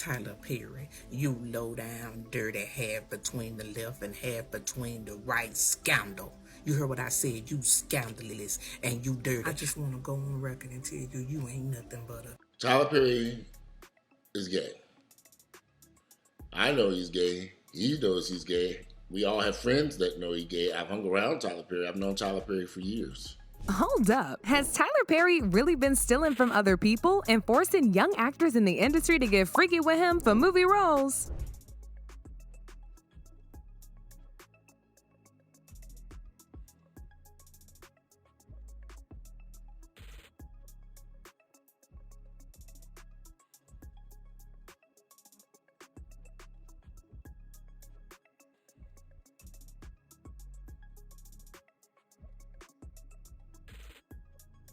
Tyler Perry, you low down, dirty half between the left and half between the right scoundrel. You heard what I said, you scandalous and you dirty. I just want to go on record and tell you, you ain't nothing but a... Tyler Perry is gay. I know he's gay. He knows he's gay. We all have friends that know he's gay. I've hung around Tyler Perry. I've known Tyler Perry for years. Hold up. Has Tyler Perry really been stealing from other people and forcing young actors in the industry to get freaky with him for movie roles?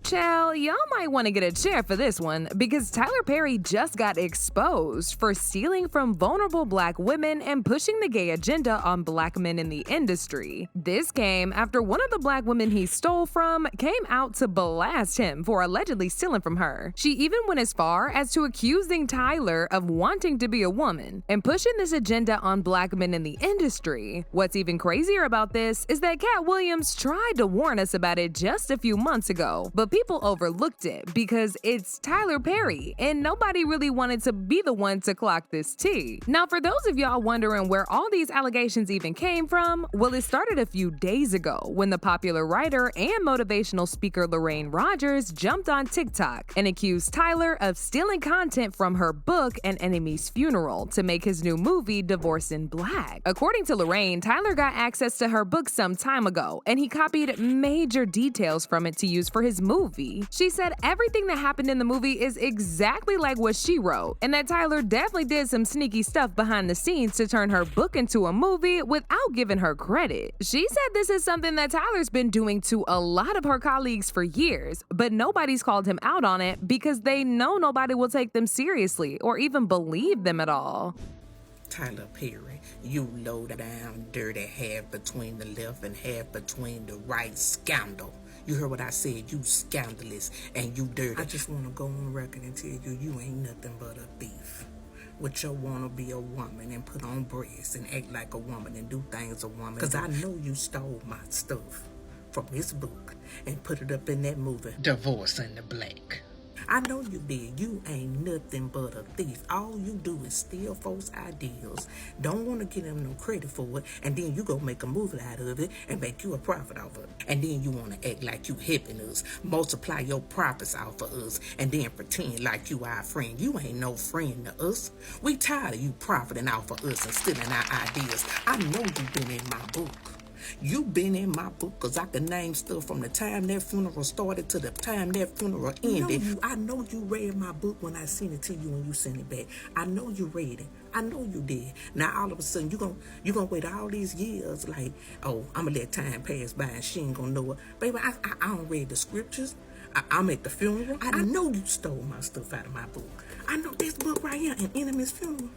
Child, y'all might want to get a chair for this one because Tyler Perry just got exposed for stealing from vulnerable black women and pushing the gay agenda on black men in the industry. This came after one of the black women he stole from came out to blast him for allegedly stealing from her. She even went as far as to accusing Tyler of wanting to be a woman and pushing this agenda on black men in the industry. What's even crazier about this is that Katt Williams tried to warn us about it just a few months ago, but people overlooked it because it's Tyler Perry and nobody really wanted to be the one to clock this tea. Now, for those of y'all wondering where all these allegations even came from, well, it started a few days ago when the popular writer and motivational speaker Lorraine Rogers jumped on TikTok and accused Tyler of stealing content from her book An Enemy's Funeral to make his new movie Divorce in Black. According to Lorraine, Tyler got access to her book some time ago and he copied major details from it to use for his movie. She said everything that happened in the movie is exactly like what she wrote, and that Tyler definitely did some sneaky stuff behind the scenes to turn her book into a movie without giving her credit. She said this is something that Tyler's been doing to a lot of her colleagues for years, but nobody's called him out on it because they know nobody will take them seriously or even believe them at all. Tyler Perry, you low down, dirty half between the left and half between the right scoundrel. You heard what I said, you scandalous and you dirty. I just want to go on record and tell you, you ain't nothing but a thief. With your wanna be a woman and put on breasts and act like a woman and do things a woman. Cause I know you stole my stuff from this book and put it up in that movie, Divorce in the Black. I know you did. You ain't nothing but a thief. All you do is steal folks' ideas. Don't want to give them no credit for it. And then you go make a movie out of it and make you a profit off of it. And then you want to act like you helping us. Multiply your profits off of us. And then pretend like you our friend. You ain't no friend to us. We tired of you profiting off of us and stealing our ideas. I know you been in my book. You been in my book because I can name stuff from the time that funeral started to the time that funeral ended. I know you read my book when I sent it to you and you sent it back. I know you read it. I know you did. Now all of a sudden you gonna wait all these years like, oh, I'm gonna let time pass by and she ain't gonna know it. Baby, I don't read the scriptures. I'm at the funeral. I know you stole my stuff out of my book. I know this book right here, An Enemy's Funeral.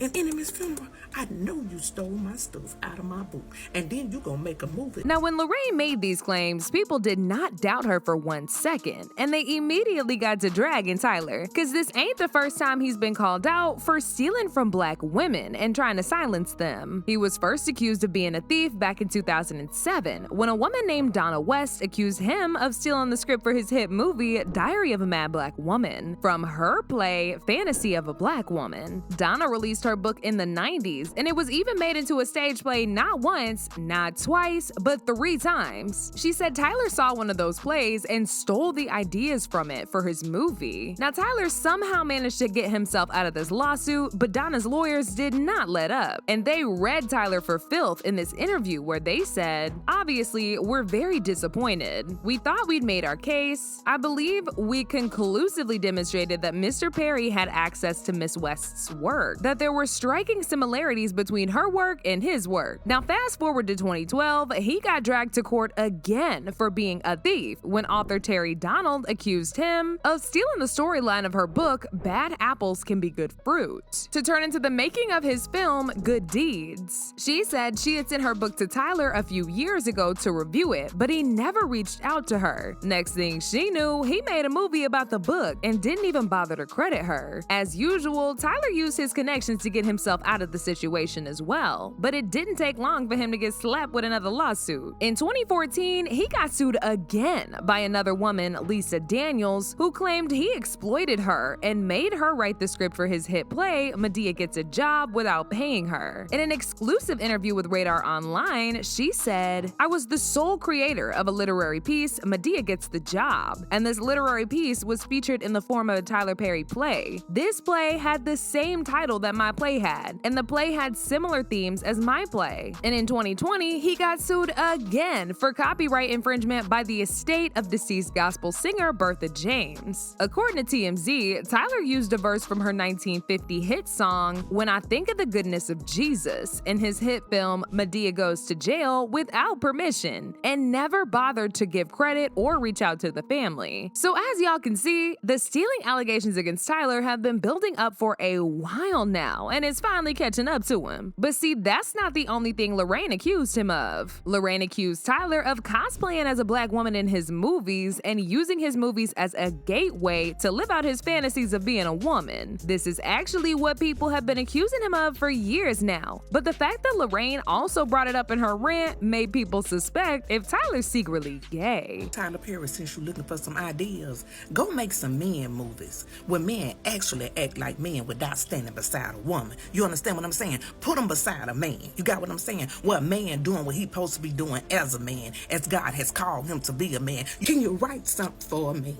An Enemy's Funeral. I know you stole my stuff out of my book. And then you gonna make a movie. Now, when Lorraine made these claims, people did not doubt her for 1 second, and they immediately got to dragging Tyler, because this ain't the first time he's been called out for stealing from black women and trying to silence them. He was first accused of being a thief back in 2007, when a woman named Donna West accused him of stealing the script for his hit movie, Diary of a Mad Black Woman, from her play, Fantasy of a Black Woman. Donna released her book in the 90s, and it was even made into a stage play not once, not twice, but 3 times. She said Tyler saw one of those plays and stole the ideas from it for his movie. Now, Tyler somehow managed to get himself out of this lawsuit, but Donna's lawyers did not let up, and they read Tyler for filth in this interview where they said, "Obviously, we're very disappointed. We thought we'd made our case. I believe we conclusively demonstrated that Mr. Perry had access to Miss West's work, that there were striking similarities between her work and his work. Now fast forward to 2012, he got dragged to court again for being a thief when author Terry Donald accused him of stealing the storyline of her book, Bad Apples Can Be Good Fruit, to turn into the making of his film, Good Deeds. She said she had sent her book to Tyler a few years ago to review it, but he never reached out to her. Next thing she knew, he made a movie about the book and didn't even bother to credit her. As usual, Tyler used his connections to get himself out of the situation as well, but it didn't take long for him to get slapped with another lawsuit. In 2014, he got sued again by another woman, Lisa Daniels, who claimed he exploited her and made her write the script for his hit play, Madea Gets a Job, without paying her. In an exclusive interview with Radar Online, she said, "I was the sole creator of a literary piece, Madea Gets the Job, and this literary piece was featured in the form of a Tyler Perry play. This play had the same title that my play had, and the play had similar themes as my play." And in 2020, he got sued again for copyright infringement by the estate of deceased gospel singer Bertha James. According to TMZ, Tyler used a verse from her 1950 hit song, When I Think of the Goodness of Jesus, in his hit film Madea Goes to Jail without permission, and never bothered to give credit or reach out to the family. So as y'all can see, the stealing allegations against Tyler have been building up for a while now, and it's finally catching up to him. But see, that's not the only thing Lorraine accused him of. Lorraine accused Tyler of cosplaying as a black woman in his movies and using his movies as a gateway to live out his fantasies of being a woman. This is actually what people have been accusing him of for years now. But the fact that Lorraine also brought it up in her rant made people suspect if Tyler's secretly gay. Tyler Perry, since you're looking for some ideas, go make some men movies where men actually act like men without standing beside a woman. You understand what I'm saying? Put them beside a man. You got what I'm saying? Well, a man doing what he's supposed to be doing as a man, as God has called him to be a man. Can you write something for a man?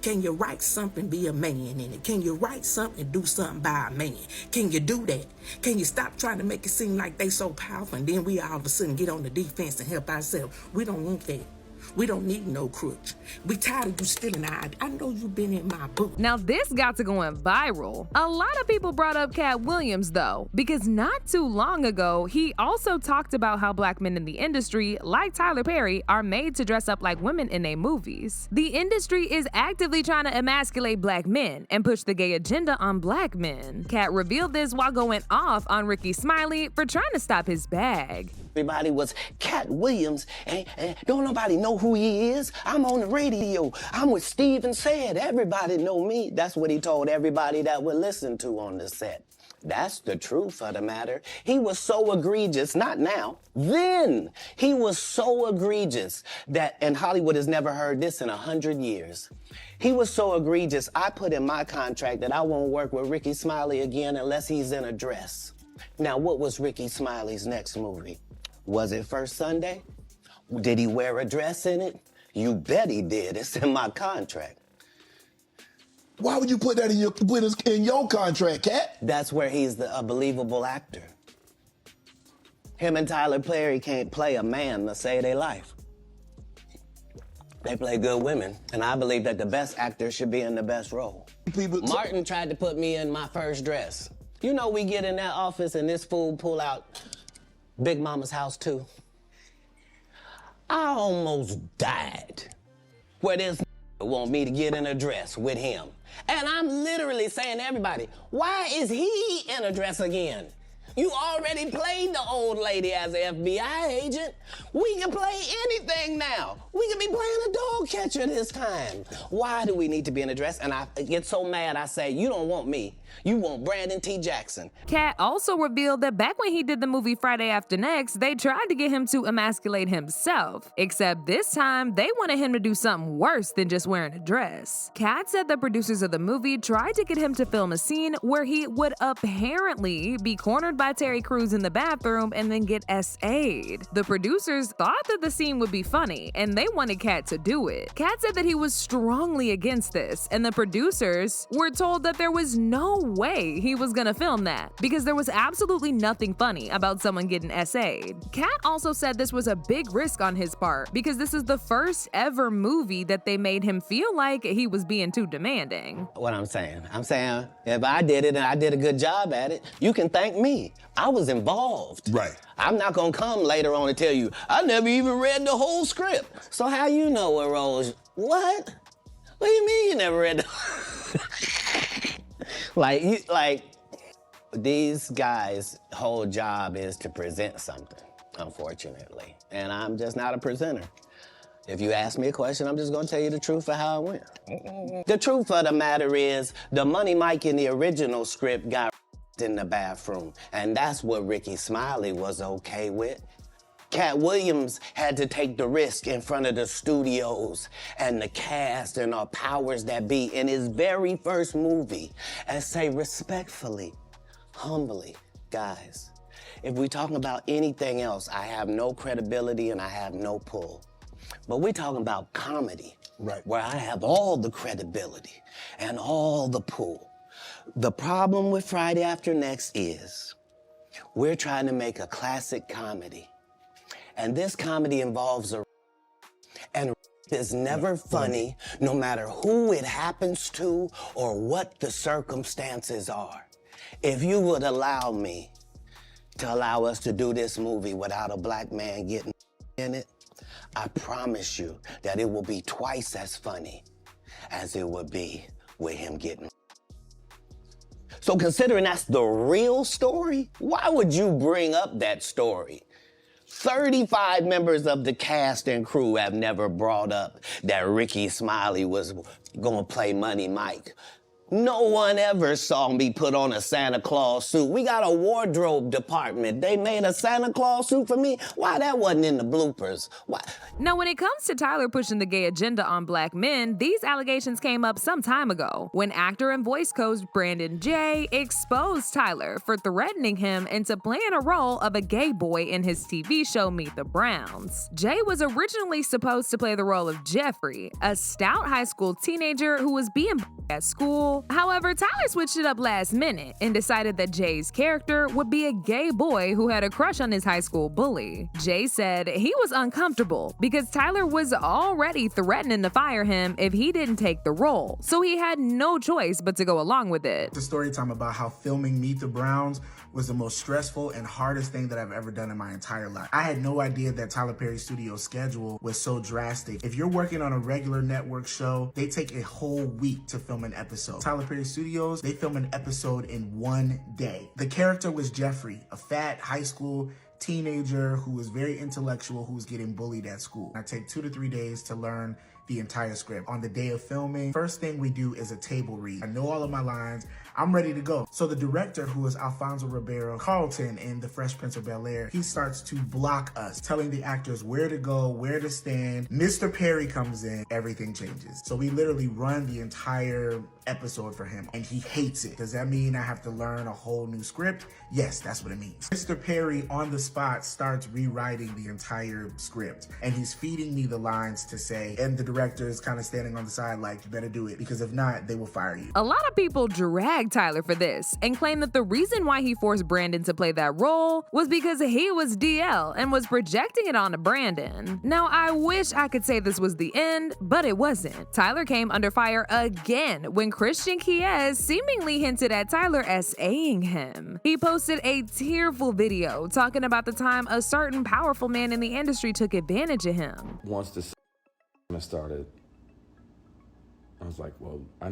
Can you write something, be a man in it? Can you write something, do something by a man? Can you do that? Can you stop trying to make it seem like they so powerful and then we all of a sudden get on the defense and help ourselves? We don't want that. We don't need no crutch. We tired of you stealing our idea. I know you've been in my book. Now this got to going viral. A lot of people brought up Katt Williams though, because not too long ago, he also talked about how black men in the industry, like Tyler Perry, are made to dress up like women in their movies. The industry is actively trying to emasculate black men and push the gay agenda on black men. Katt revealed this while going off on Ricky Smiley for trying to stop his bag. Everybody was Katt Williams, and don't nobody know who he is. I'm on the radio. I'm with Steven Said. Everybody know me. That's what he told everybody that would listen to on the set. That's the truth of the matter. He was so egregious, not now, then. He was so egregious that, and Hollywood has never heard this in 100 years. He was so egregious, I put in my contract that I won't work with Ricky Smiley again unless he's in a dress. Now, what was Ricky Smiley's next movie? Was it First Sunday? Did he wear a dress in it? You bet he did. It's in my contract. Why would you put that in your contract, Katt? That's where he's a believable actor. Him and Tyler Perry can't play a man to save their life. They play good women, and I believe that the best actor should be in the best role. Martin tried to put me in my first dress. You know, we get in that office and this fool pull out Big Mama's House 2. I almost died. Where this want me to get in a dress with him. And I'm literally saying to everybody, why is he in a dress again? You already played the old lady as an FBI agent. We can play anything now. We can be playing a dog catcher this time. Why do we need to be in a dress? And I get so mad, I say, you don't want me. You want Brandon T. Jackson. Katt also revealed that back when he did the movie Friday After Next, they tried to get him to emasculate himself. Except this time, they wanted him to do something worse than just wearing a dress. Katt said the producers of the movie tried to get him to film a scene where he would apparently be cornered by by Terry Crews in the bathroom and then get SA'd. The producers thought that the scene would be funny, and they wanted Katt to do it. Katt said that he was strongly against this, and the producers were told that there was no way he was gonna film that because there was absolutely nothing funny about someone getting SA'd. Katt also said this was a big risk on his part because this is the first ever movie that they made him feel like he was being too demanding. What I'm saying if I did it and I did a good job at it, you can thank me. I was involved. Right. I'm not gonna come later on and tell you, I never even read the whole script. So how you know what roles? What? What do you mean you never read the these guys' whole job is to present something, unfortunately. And I'm just not a presenter. If you ask me a question, I'm just gonna tell you the truth of how it went. The truth of the matter is, the Money Mike in the original script got in the bathroom, and that's what Ricky Smiley was okay with. Katt Williams had to take the risk in front of the studios and the cast and our powers that be in his very first movie and say respectfully, humbly, guys, if we're talking about anything else, I have no credibility and I have no pull. But we're talking about comedy, right, where I have all the credibility and all the pull. The problem with Friday After Next is we're trying to make a classic comedy. And this comedy involves and is never funny, no matter who it happens to or what the circumstances are. If you would allow me to allow us to do this movie without a black man getting in it, I promise you that it will be twice as funny as it would be with him getting. So considering that's the real story, why would you bring up that story? 35 members of the cast and crew have never brought up that Ricky Smiley was gonna play Money Mike. No one ever saw me put on a Santa Claus suit. We got a wardrobe department. They made a Santa Claus suit for me. Why that wasn't in the bloopers? Why? Now, when it comes to Tyler pushing the gay agenda on black men, these allegations came up some time ago when actor and voice coach Brandon Jay exposed Tyler for threatening him into playing a role of a gay boy in his TV show Meet the Browns. Jay was originally supposed to play the role of Jeffrey, a stout high school teenager who was being at school. However, Tyler switched it up last minute and decided that Jay's character would be a gay boy who had a crush on his high school bully. Jay said he was uncomfortable because Tyler was already threatening to fire him if he didn't take the role, so he had no choice but to go along with it. It's a story time about how filming Meet the Browns was the most stressful and hardest thing that I've ever done in my entire life. I had no idea that Tyler Perry Studios' schedule was so drastic. If you're working on a regular network show, they take a whole week to film an episode. Tyler Perry Studios, they film an episode in one day. The character was Jeffrey, a fat high school teenager who was very intellectual, who was getting bullied at school. I take 2 to 3 days to learn the entire script. On the day of filming, first thing we do is a table read. I know all of my lines. I'm ready to go. So the director, who is Alfonso Ribeiro Carlton in The Fresh Prince of Bel-Air, he starts to block us, telling the actors where to go, where to stand. Mr. Perry comes in, everything changes. So we literally run the entire episode for him, and he hates it. Does that mean I have to learn a whole new script? Yes, that's what it means. Mr. Perry, on the spot, starts rewriting the entire script, and he's feeding me the lines to say, and the director is kind of standing on the side like, you better do it, because if not, they will fire you. A lot of people drag Tyler for this and claim that the reason why he forced Brandon to play that role was because he was DL and was projecting it onto Brandon. Now, I wish I could say this was the end, but it wasn't. Tyler came under fire again when Christian Chiez seemingly hinted at Tyler SAing him. He posted a tearful video talking about the time a certain powerful man in the industry took advantage of him. Once this started, I was like, well, I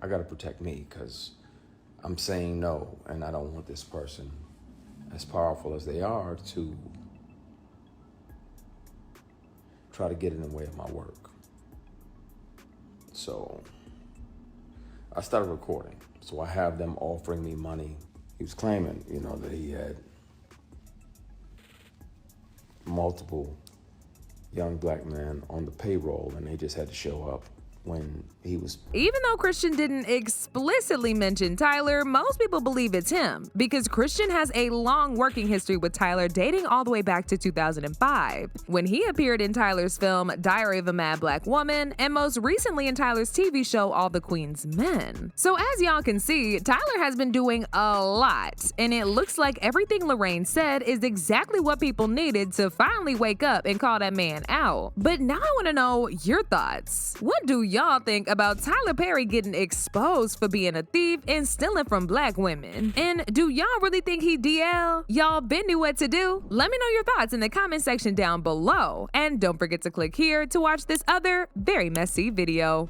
gotta protect me because I'm saying no, and I don't want this person, as powerful as they are, to try to get in the way of my work. So I started recording. So I have them offering me money. He was claiming, that he had multiple young black men on the payroll and they just had to show up when he was. Even though Christian didn't explicitly mention Tyler, most people believe it's him because Christian has a long working history with Tyler dating all the way back to 2005, when he appeared in Tyler's film Diary of a Mad Black Woman and most recently in Tyler's TV show All the Queen's Men. So as y'all can see, Tyler has been doing a lot, and it looks like everything Lorraine said is exactly what people needed to finally wake up and call that man out. But now I want to know your thoughts. What do y'all think about Tyler Perry getting exposed for being a thief and stealing from black women? And do y'all really think he DL? Y'all been knew what to do? Let me know your thoughts in the comment section down below. And don't forget to click here to watch this other very messy video.